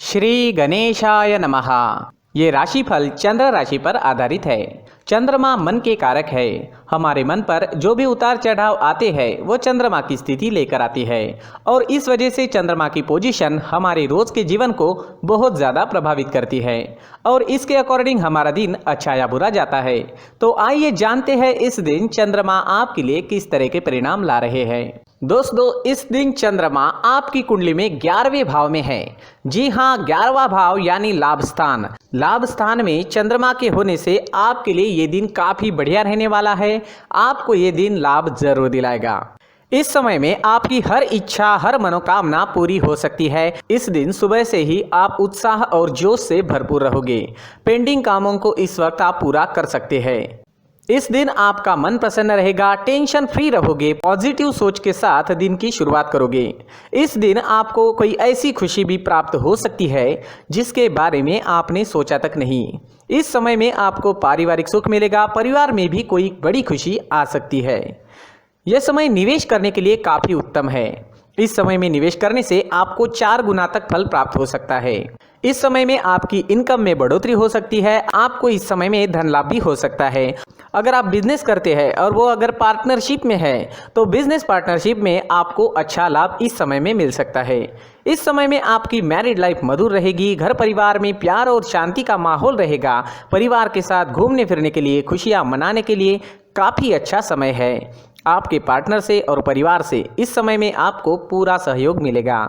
श्री गणेशाय नमः। ये राशिफल चंद्र राशि पर आधारित है। चंद्रमा मन के कारक है। हमारे मन पर जो भी उतार चढ़ाव आते हैं वो चंद्रमा की स्थिति लेकर आती है और इस वजह से चंद्रमा की पोजीशन हमारे रोज के जीवन को बहुत ज़्यादा प्रभावित करती है और इसके अकॉर्डिंग हमारा दिन अच्छा या बुरा जाता है। तो आइए जानते हैं इस दिन चंद्रमा आपके लिए किस तरह के परिणाम ला रहे हैं। दोस्तों, इस दिन चंद्रमा आपकी कुंडली में 11वें भाव में है। जी हाँ, 11वां भाव यानी लाभ स्थान। लाभ स्थान में चंद्रमा के होने से आपके लिए ये दिन काफी बढ़िया रहने वाला है। आपको ये दिन लाभ जरूर दिलाएगा। इस समय में आपकी हर इच्छा, हर मनोकामना पूरी हो सकती है। इस दिन सुबह से ही आप उत्साह और जोश से भरपूर रहोगे। पेंडिंग कामों को इस वक्त आप पूरा कर सकते हैं। इस दिन आपका मन प्रसन्न रहेगा, टेंशन फ्री रहोगे, पॉजिटिव सोच के साथ दिन की शुरुआत करोगे। इस दिन आपको कोई ऐसी खुशी भी प्राप्त हो सकती है जिसके बारे में आपने सोचा तक नहीं। इस समय में आपको पारिवारिक सुख मिलेगा, परिवार में भी कोई बड़ी खुशी आ सकती है। यह समय निवेश करने के लिए काफी उत्तम है। इस समय में निवेश करने से आपको 4 गुना तक फल प्राप्त हो सकता है। इस समय में आपकी इनकम में बढ़ोतरी हो सकती है। आपको इस समय में धन लाभ भी हो सकता है। अगर आप बिजनेस करते हैं और वो अगर पार्टनरशिप में है तो बिजनेस पार्टनरशिप में आपको अच्छा लाभ इस समय में मिल सकता है। इस समय में आपकी मैरिड लाइफ मधुर रहेगी। घर परिवार में प्यार और शांति का माहौल रहेगा। परिवार के साथ घूमने फिरने के लिए, खुशियां मनाने के लिए काफ़ी अच्छा समय है। आपके पार्टनर से और परिवार से इस समय में आपको पूरा सहयोग मिलेगा।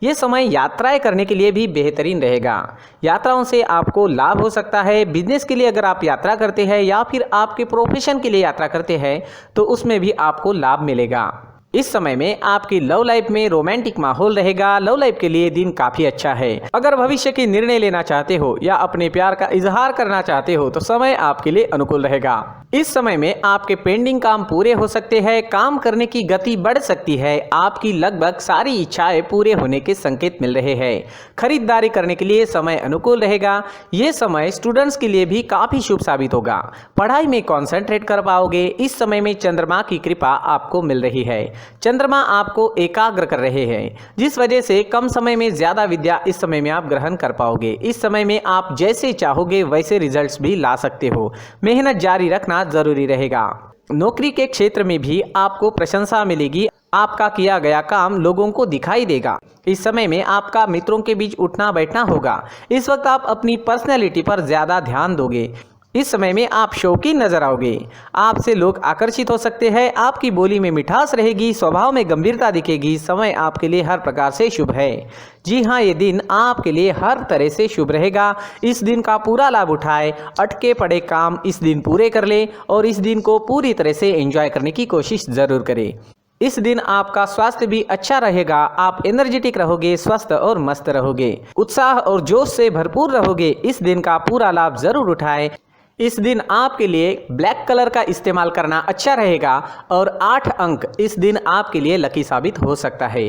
ये समय यात्राएं करने के लिए भी बेहतरीन रहेगा। यात्राओं से आपको लाभ हो सकता है। बिजनेस के लिए अगर आप यात्रा करते हैं या फिर आपके प्रोफेशन के लिए यात्रा करते हैं तो उसमें भी आपको लाभ मिलेगा। इस समय में आपकी लव लाइफ में रोमांटिक माहौल रहेगा। लव लाइफ के लिए दिन काफी अच्छा है। अगर भविष्य के निर्णय लेना चाहते हो या अपने प्यार का इजहार करना चाहते हो तो समय आपके लिए अनुकूल रहेगा। इस समय में आपके पेंडिंग काम पूरे हो सकते हैं। काम करने की गति बढ़ सकती है। आपकी लगभग सारी इच्छाएं पूरे होने के संकेत मिल रहे हैं। खरीदारी करने के लिए समय अनुकूल रहेगा। ये समय स्टूडेंट्स के लिए भी काफी शुभ साबित होगा। पढ़ाई में कॉन्सेंट्रेट कर पाओगे। इस समय में चंद्रमा की कृपा आपको मिल रही है। चंद्रमा आपको एकाग्र कर रहे हैं जिस वजह से कम समय में ज्यादा विद्या इस समय में आप ग्रहण कर पाओगे। इस समय में आप जैसे चाहोगे वैसे रिजल्ट्स भी ला सकते हो। मेहनत जारी रखना जरूरी रहेगा। नौकरी के क्षेत्र में भी आपको प्रशंसा मिलेगी। आपका किया गया काम लोगों को दिखाई देगा। इस समय में आपका मित्रों के बीच उठना बैठना होगा। इस वक्त आप अपनी पर्सनैलिटी पर ज्यादा ध्यान दोगे। इस समय में आप शौकीन नजर आओगे। आपसे लोग आकर्षित हो सकते हैं। आपकी बोली में मिठास रहेगी, स्वभाव में गंभीरता दिखेगी। समय आपके लिए हर प्रकार से शुभ है। जी हाँ, ये दिन आपके लिए हर तरह से शुभ रहेगा। इस दिन का पूरा लाभ उठाए। अटके पड़े काम इस दिन पूरे कर ले और इस दिन को पूरी तरह से एंजॉय करने की कोशिश जरूर करें। इस दिन आपका स्वास्थ्य भी अच्छा रहेगा। आप एनर्जेटिक रहोगे, स्वस्थ और मस्त रहोगे, उत्साह और जोश से भरपूर रहोगे। इस दिन का पूरा लाभ जरूर उठाएं। इस दिन आपके लिए ब्लैक कलर का इस्तेमाल करना अच्छा रहेगा और 8 अंक इस दिन आपके लिए लकी साबित हो सकता है।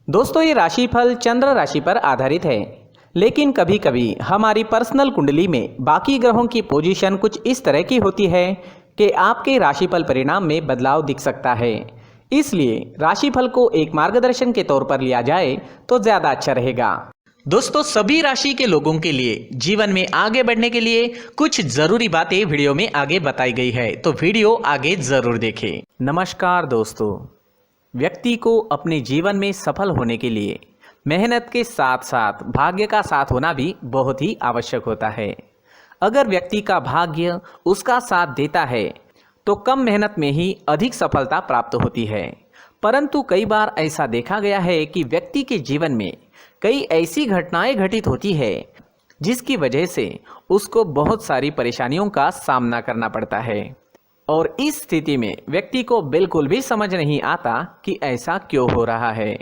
दोस्तों, ये राशिफल चंद्र राशि पर आधारित है, लेकिन कभी कभी हमारी पर्सनल कुंडली में बाकी ग्रहों की पोजीशन कुछ इस तरह की होती है कि आपके राशिफल परिणाम में बदलाव दिख सकता है। इसलिए राशिफल को एक मार्गदर्शन के तौर पर लिया जाए तो ज़्यादा अच्छा रहेगा। दोस्तों, सभी राशि के लोगों के लिए जीवन में आगे बढ़ने के लिए कुछ जरूरी बातें वीडियो में आगे बताई गई है, तो वीडियो आगे जरूर देखें। नमस्कार दोस्तों, व्यक्ति को अपने जीवन में सफल होने के लिए मेहनत के साथ साथ भाग्य का साथ होना भी बहुत ही आवश्यक होता है। अगर व्यक्ति का भाग्य उसका साथ देता है तो कम मेहनत में ही अधिक सफलता प्राप्त होती है। परंतु कई बार ऐसा देखा गया है कि व्यक्ति के जीवन में कई ऐसी घटनाएं घटित होती है जिसकी वजह से उसको बहुत सारी परेशानियों का सामना करना पड़ता है और इस स्थिति में व्यक्ति को बिल्कुल भी समझ नहीं आता कि ऐसा क्यों हो रहा है।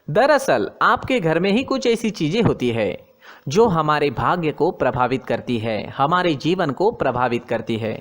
दरअसल आपके घर में ही कुछ ऐसी चीजें होती है जो हमारे भाग्य को प्रभावित करती है, हमारे जीवन को प्रभावित करती है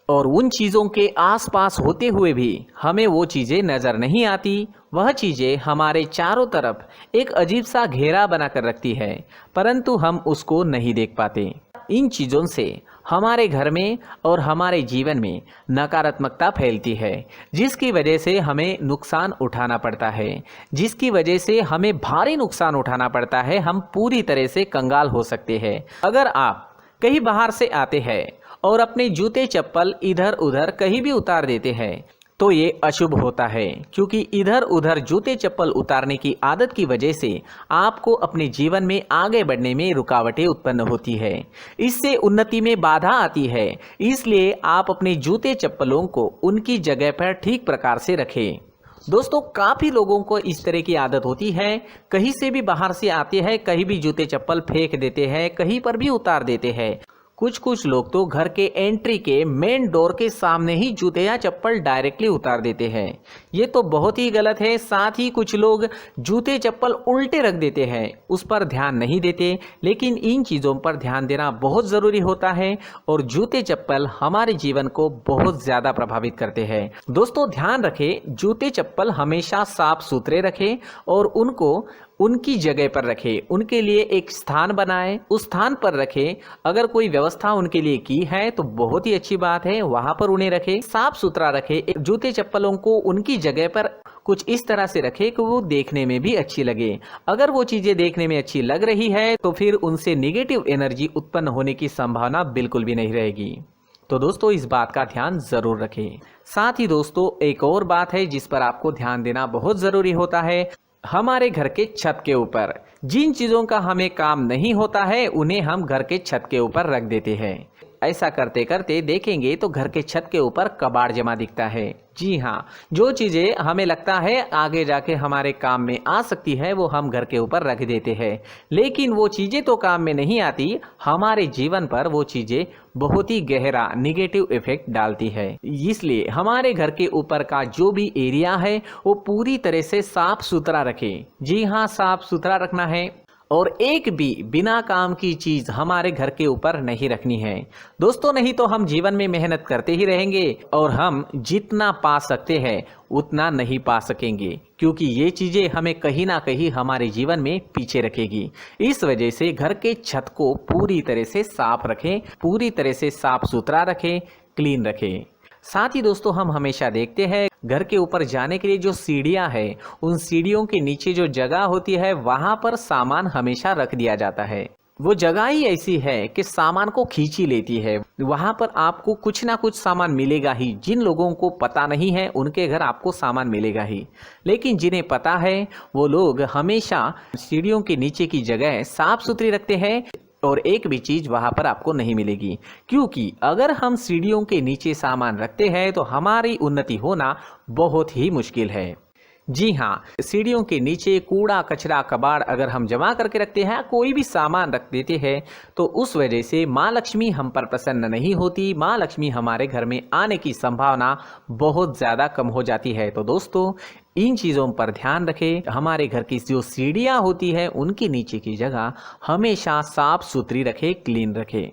और उन चीज़ों के आसपास होते हुए भी हमें वो चीज़ें नज़र नहीं आती। वह चीज़ें हमारे चारों तरफ एक अजीब सा घेरा बनाकर रखती है, परंतु हम उसको नहीं देख पाते। इन चीज़ों से हमारे घर में और हमारे जीवन में नकारात्मकता फैलती है, जिसकी वजह से हमें नुकसान उठाना पड़ता है, जिसकी वजह से हमें भारी नुकसान उठाना पड़ता है। हम पूरी तरह से कंगाल हो सकते हैं। अगर आप कहीं बाहर से आते हैं और अपने जूते चप्पल इधर उधर कहीं भी उतार देते हैं तो ये अशुभ होता है, क्योंकि इधर उधर जूते चप्पल उतारने की आदत की वजह से आपको अपने जीवन में आगे बढ़ने में रुकावटें उत्पन्न होती है। इससे उन्नति में बाधा आती है। इसलिए आप अपने जूते चप्पलों को उनकी जगह पर ठीक प्रकार से रखें। दोस्तों, काफ़ी लोगों को इस तरह की आदत होती है, कहीं से भी बाहर से आते हैं, कहीं भी जूते चप्पल फेंक देते हैं, कहीं पर भी उतार देते हैं। कुछ लोग तो घर के एंट्री के मेन डोर के सामने ही जूते या चप्पल डायरेक्टली उतार देते हैं। ये तो बहुत ही गलत है। साथ ही कुछ लोग जूते चप्पल उल्टे रख देते हैं, उस पर ध्यान नहीं देते। लेकिन इन चीज़ों पर ध्यान देना बहुत ज़रूरी होता है और जूते चप्पल हमारे जीवन को बहुत ज़्यादा प्रभावित करते हैं। दोस्तों, ध्यान रखें, जूते चप्पल हमेशा साफ सुथरे रखें और उनको उनकी जगह पर रखें। उनके लिए एक स्थान बनाएं, उस स्थान पर रखें। अगर कोई व्यवस्था उनके लिए की है तो बहुत ही अच्छी बात है, वहां पर उन्हें रखें, साफ सुथरा रखें। जूते चप्पलों को उनकी जगह पर कुछ इस तरह से रखें कि वो देखने में भी अच्छी लगे। अगर वो चीज़ें देखने में अच्छी लग रही है तो फिर उनसे नेगेटिव एनर्जी उत्पन्न होने की संभावना बिल्कुल भी नहीं रहेगी। तो दोस्तों, इस बात का ध्यान ज़रूर रखें। साथ ही दोस्तों, एक और बात है जिस पर आपको ध्यान देना बहुत ज़रूरी होता है। हमारे घर के छत के ऊपर जिन चीज़ों का हमें काम नहीं होता है उन्हें हम घर के छत के ऊपर रख देते हैं। ऐसा करते करते देखेंगे तो घर के छत के ऊपर कबाड़ जमा दिखता है। जी हाँ, जो चीज़ें हमें लगता है आगे जाके हमारे काम में आ सकती है वो हम घर के ऊपर रख देते हैं, लेकिन वो चीज़ें तो काम में नहीं आती। हमारे जीवन पर वो चीज़ें बहुत ही गहरा निगेटिव इफेक्ट डालती है। इसलिए हमारे घर के ऊपर का जो भी एरिया है वो पूरी तरह से साफ सुथरा रखें। जी हाँ, साफ सुथरा रखना है और एक भी बिना काम की चीज हमारे घर के ऊपर नहीं रखनी है। दोस्तों, नहीं तो हम जीवन में मेहनत करते ही रहेंगे और हम जितना पा सकते हैं उतना नहीं पा सकेंगे, क्योंकि ये चीजें हमें कहीं ना कहीं हमारे जीवन में पीछे रखेगी। इस वजह से घर के छत को पूरी तरह से साफ रखें, पूरी तरह से साफ सुथरा रखें, क्लीन रखें। साथ ही दोस्तों, हम हमेशा देखते हैं घर के ऊपर जाने के लिए जो सीढ़ियां हैं, उन सीढ़ियों के नीचे जो जगह होती है वहां पर सामान हमेशा रख दिया जाता है। वो जगह ही ऐसी है कि सामान को खींची लेती है। वहां पर आपको कुछ ना कुछ सामान मिलेगा ही। जिन लोगों को पता नहीं है उनके घर आपको सामान मिलेगा ही, लेकिन जिन्हें पता है वो लोग हमेशा सीढ़ियों के नीचे की जगह साफ सुथरी रखते हैं और एक भी चीज़ वहाँ पर आपको नहीं मिलेगी। क्योंकि अगर हम सीढ़ियों के नीचे सामान रखते हैं तो हमारी उन्नति होना बहुत ही मुश्किल है। जी हाँ, सीढ़ियों के नीचे कूड़ा कचरा कबाड़ अगर हम जमा करके रखते हैं, कोई भी सामान रख देते हैं, तो उस वजह से माँ लक्ष्मी हम पर प्रसन्न नहीं होती। माँ लक्ष्मी हमारे घर में आने की संभावना बहुत ज़्यादा कम हो जाती है। तो दोस्तों, इन चीज़ों पर ध्यान रखें। हमारे घर की जो सीढ़ियाँ होती है उनके नीचे की जगह हमेशा साफ सुथरी रखें, क्लीन रखें।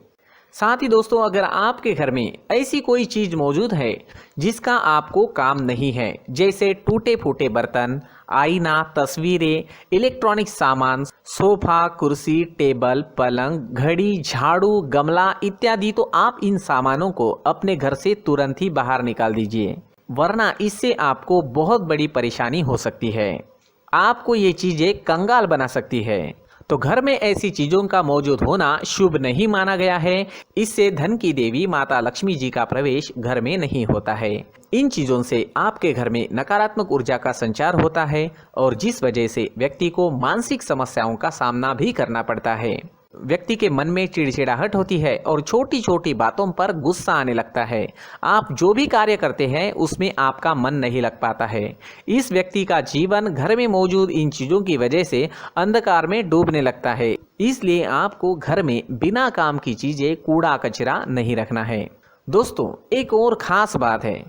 साथ ही दोस्तों, अगर आपके घर में ऐसी कोई चीज़ मौजूद है जिसका आपको काम नहीं है, जैसे टूटे फूटे बर्तन, आईना, तस्वीरें, इलेक्ट्रॉनिक सामान, सोफा, कुर्सी, टेबल, पलंग, घड़ी, झाड़ू, गमला इत्यादि, तो आप इन सामानों को अपने घर से तुरंत ही बाहर निकाल दीजिए, वरना इससे आपको बहुत बड़ी परेशानी हो सकती है। आपको ये चीज़ें कंगाल बना सकती है। तो घर में ऐसी चीज़ों का मौजूद होना शुभ नहीं माना गया है। इससे धन की देवी माता लक्ष्मी जी का प्रवेश घर में नहीं होता है। इन चीज़ों से आपके घर में नकारात्मक ऊर्जा का संचार होता है और जिस वजह से व्यक्ति को मानसिक समस्याओं का सामना भी करना पड़ता है। व्यक्ति के मन में चिड़चिड़ाहट होती है और छोटी छोटी बातों पर गुस्सा आने लगता है। आप जो भी कार्य करते हैं उसमें आपका मन नहीं लग पाता है। इस व्यक्ति का जीवन घर में मौजूद इन चीज़ों की वजह से अंधकार में डूबने लगता है। इसलिए आपको घर में बिना काम की चीज़ें, कूड़ा कचरा नहीं रखना है। दोस्तों, एक और ख़ास बात है,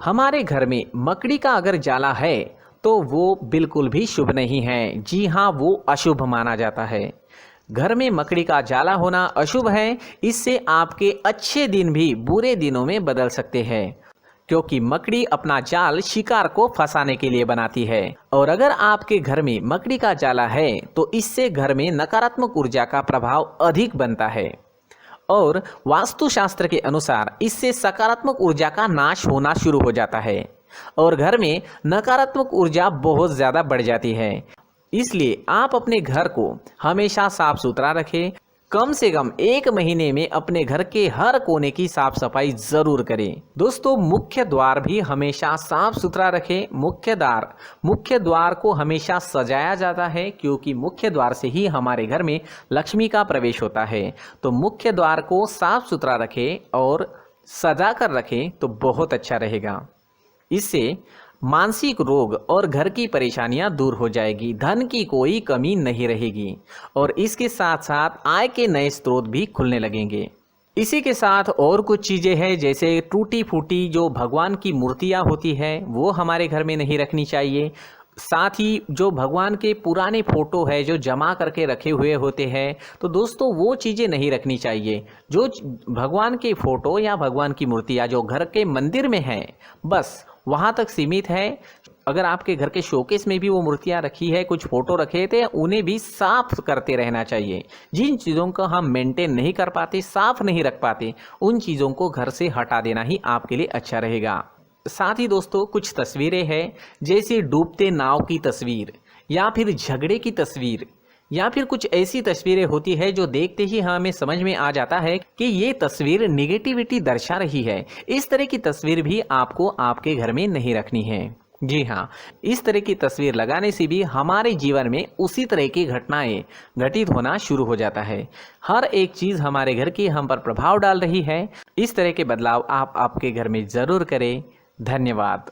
हमारे घर में मकड़ी का अगर जाला है तो वो बिल्कुल भी शुभ नहीं है। जी हाँ, वो अशुभ माना जाता है। घर में मकड़ी का जाला होना अशुभ है। इससे आपके अच्छे दिन भी बुरे दिनों में बदल सकते हैं, क्योंकि मकड़ी अपना जाल शिकार को फंसाने के लिए बनाती है। और अगर आपके घर में मकड़ी का जाला है तो इससे घर में नकारात्मक ऊर्जा का प्रभाव अधिक बनता है और वास्तुशास्त्र के अनुसार इससे सकारात्मक ऊर्जा का नाश होना शुरू हो जाता है और घर में नकारात्मक ऊर्जा बहुत ज़्यादा बढ़ जाती है। इसलिए आप अपने घर को हमेशा साफ सुथरा रखें। कम से कम 1 महीने में अपने घर के हर कोने की साफ सफाई जरूर करें। दोस्तों, मुख्य द्वार भी हमेशा साफ सुथरा रखें। मुख्य द्वार को हमेशा सजाया जाता है क्योंकि मुख्य द्वार से ही हमारे घर में लक्ष्मी का प्रवेश होता है। तो मुख्य द्वार को साफ सुथरा रखें और सजा कर रखें तो बहुत अच्छा रहेगा। इससे मानसिक रोग और घर की परेशानियां दूर हो जाएगी, धन की कोई कमी नहीं रहेगी और इसके साथ साथ आय के नए स्रोत भी खुलने लगेंगे। इसी के साथ और कुछ चीज़ें हैं, जैसे टूटी फूटी जो भगवान की मूर्तियां होती है वो हमारे घर में नहीं रखनी चाहिए। साथ ही जो भगवान के पुराने फोटो है जो जमा करके रखे हुए होते हैं, तो दोस्तों वो चीज़ें नहीं रखनी चाहिए। जो भगवान के फोटो या भगवान की मूर्तियाँ जो घर के मंदिर में हैं बस वहाँ तक सीमित है। अगर आपके घर के शोकेस में भी वो मूर्तियाँ रखी है, कुछ फोटो रखे थे, उन्हें भी साफ करते रहना चाहिए। जिन चीज़ों को हम मेंटेन नहीं कर पाते, साफ नहीं रख पाते, उन चीज़ों को घर से हटा देना ही आपके लिए अच्छा रहेगा। साथ ही दोस्तों, कुछ तस्वीरें हैं जैसे डूबते नाव की तस्वीर या फिर झगड़े की तस्वीर या फिर कुछ ऐसी तस्वीरें होती है जो देखते ही हमें समझ में आ जाता है कि ये तस्वीर नेगेटिविटी दर्शा रही है। इस तरह की तस्वीर भी आपको आपके घर में नहीं रखनी है। जी हाँ, इस तरह की तस्वीर लगाने से भी हमारे जीवन में उसी तरह की घटनाएं घटित होना शुरू हो जाता है। हर एक चीज़ हमारे घर की हम पर प्रभाव डाल रही है। इस तरह के बदलाव आप आपके घर में ज़रूर करें। धन्यवाद।